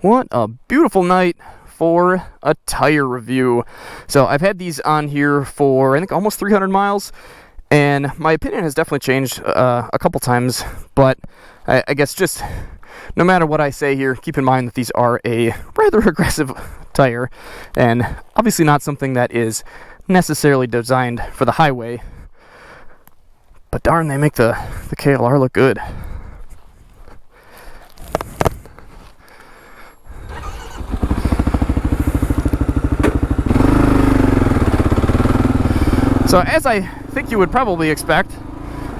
What a beautiful night for a tire review. So I've had these on here for I think almost 300 miles, and my opinion has definitely changed a couple times, but I guess just no matter what I say here, keep in mind that these are a rather aggressive tire, and obviously not something that is necessarily designed for the highway, but darn, they make the KLR look good. So as I think you would probably expect,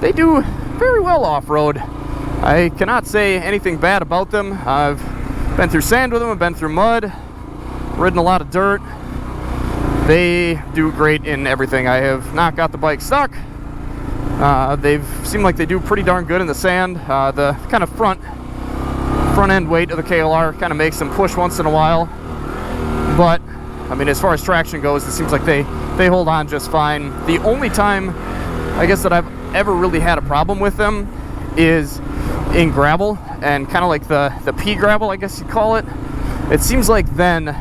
they do very well off-road. I cannot say anything bad about them. I've been through sand with them, I've been through mud, ridden a lot of dirt. They do great in everything. I have not got the bike stuck. They've seemed like they do pretty darn good in the sand. The kind of front end weight of the KLR kind of makes them push once in a while. But I mean, as far as traction goes, it seems like they hold on just fine. The only time, I guess, that I've ever really had a problem with them is in gravel, and kind of like the pea gravel, I guess you'd call it. It seems like then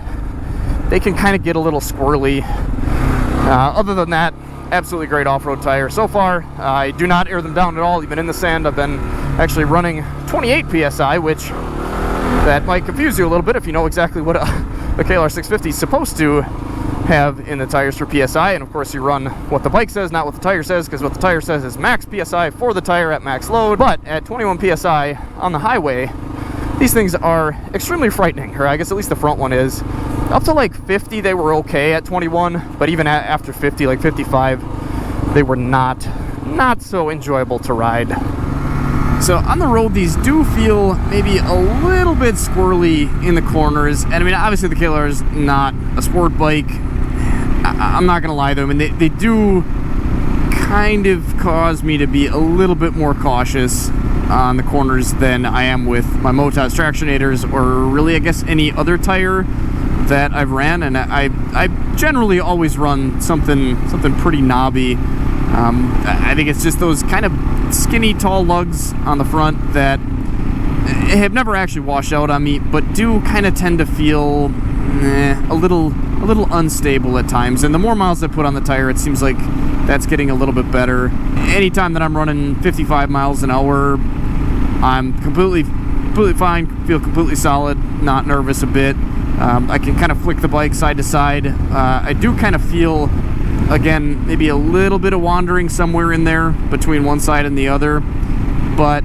they can kind of get a little squirrely. Other than that, absolutely great off-road tire. So far, I do not air them down at all, even in the sand. I've been actually running 28 PSI, which that might confuse you a little bit if you know exactly what a KLR 650 is supposed to have in the tires for PSI, and of course you run what the bike says, not what the tire says, because what the tire says is max PSI for the tire at max load. But at 21 PSI on the highway, these things are extremely frightening, or I guess at least the front one is. Up to like 50 they were okay at 21, but even after 50, like 55, they were not so enjoyable to ride. So on the road, these do feel maybe a little bit squirrely in the corners. And I mean, obviously the KLR is not a sport bike. I'm not going to lie to them. And they do kind of cause me to be a little bit more cautious on the corners than I am with my Motovlog Tractionators, or really, I guess, any other tire that I've ran. And I generally always run something pretty knobby. I think it's just those kind of skinny, tall lugs on the front that have never actually washed out on me, but do kind of tend to feel a little unstable at times. And the more miles I put on the tire, it seems like that's getting a little bit better. Anytime that I'm running 55 miles an hour, I'm completely fine, feel completely solid, not nervous a bit. I can kind of flick the bike side to side. I do kind of feel, again, maybe a little bit of wandering somewhere in there between one side and the other, but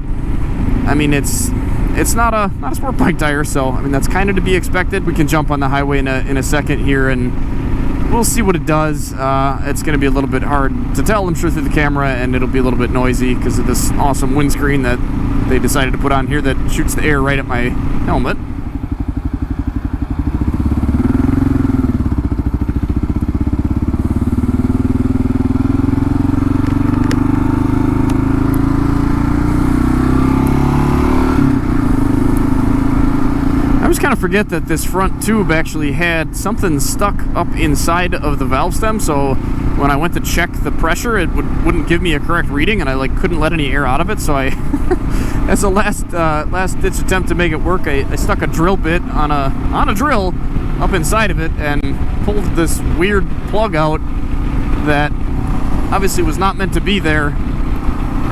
I mean, it's not a sport bike tire, so I mean that's kind of to be expected. We can jump on the highway in a second here, and we'll see what it does. It's going to be a little bit hard to tell, I'm sure, through the camera, and it'll be a little bit noisy because of this awesome windscreen that they decided to put on here that shoots the air right at my helmet. Kind of forget that this front tube actually had something stuck up inside of the valve stem, so when I went to check the pressure, it wouldn't give me a correct reading, and I like couldn't let any air out of it. So I as a last ditch attempt to make it work, I stuck a drill bit on a drill up inside of it and pulled this weird plug out that obviously was not meant to be there,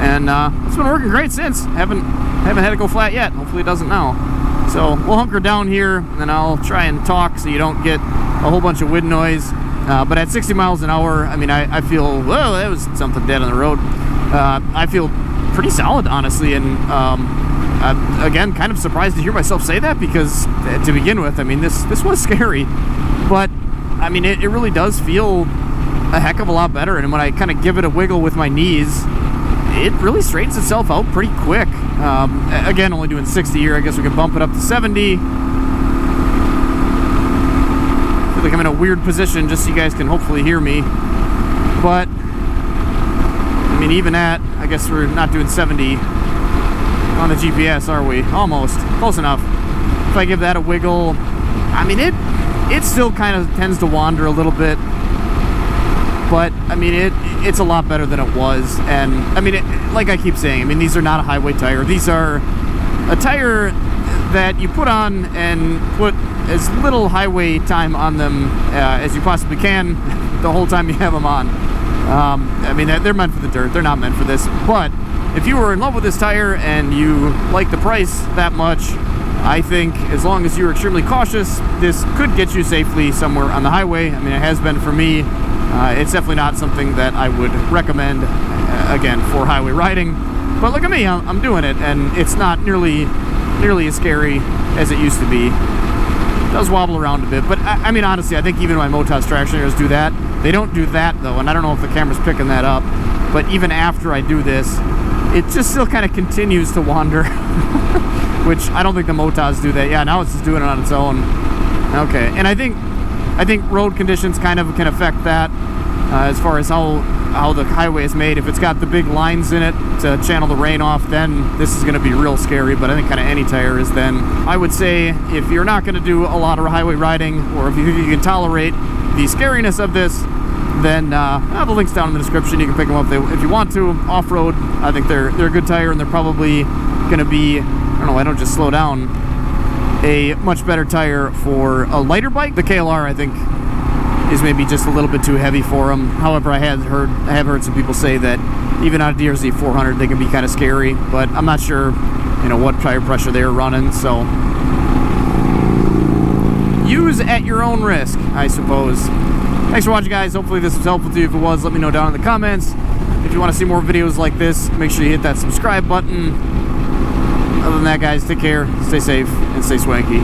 and it's been working great since. Haven't had it go flat yet. Hopefully it doesn't now. So we'll hunker down here, and then I'll try and talk so you don't get a whole bunch of wind noise. But at 60 miles an hour, I mean, I feel, well, that was something dead on the road. I feel pretty solid, honestly, and I'm, again, kind of surprised to hear myself say that, because to begin with, I mean, this was scary. But, I mean, it really does feel a heck of a lot better, and when I kind of give it a wiggle with my knees, it really straightens itself out pretty quick. Again, only doing 60 here. I guess we can bump it up to 70. I feel like I'm in a weird position just so you guys can hopefully hear me. But, I mean, even at, I guess we're not doing 70 on the GPS, are we? Almost. Close enough. If I give that a wiggle, I mean, it still kind of tends to wander a little bit. But, I mean, it's a lot better than it was. And, I mean, like I keep saying, I mean, these are not a highway tire. These are a tire that you put on and put as little highway time on them as you possibly can the whole time you have them on. I mean, they're meant for the dirt. They're not meant for this. But if you were in love with this tire and you like the price that much, I think as long as you're extremely cautious, this could get you safely somewhere on the highway. I mean, it has been for me. It's definitely not something that I would recommend, again, for highway riding. But look at me, I'm doing it, and it's not nearly as scary as it used to be. It does wobble around a bit, but I mean, honestly, I think even my Motovlog traction areas do that. They don't do that, though, and I don't know if the camera's picking that up, but even after I do this, it just still kind of continues to wander, which I don't think the Motovlogs do that. Yeah, now it's just doing it on its own. Okay, and I think road conditions kind of can affect that as far as how the highway is made. If it's got the big lines in it to channel the rain off, then this is going to be real scary, but I think kind of any tire is then. I would say if you're not going to do a lot of highway riding, or if you think you can tolerate the scariness of this, then the link's down in the description. You can pick them up if you want to. Off-road, I think they're a good tire, and they're probably going to be, I don't know, I don't just slow down, a much better tire for a lighter bike. The KLR, I think, is maybe just a little bit too heavy for them. However, I have heard some people say that even on a DRZ 400 they can be kind of scary, but I'm not sure, you know, what tire pressure they're running, so use at your own risk, I suppose. Thanks for watching, guys. Hopefully this was helpful to you. If it was, let me know down in the comments. If you want to see more videos like this, make sure you hit that subscribe button. Other than that, guys, take care, stay safe, and stay swanky.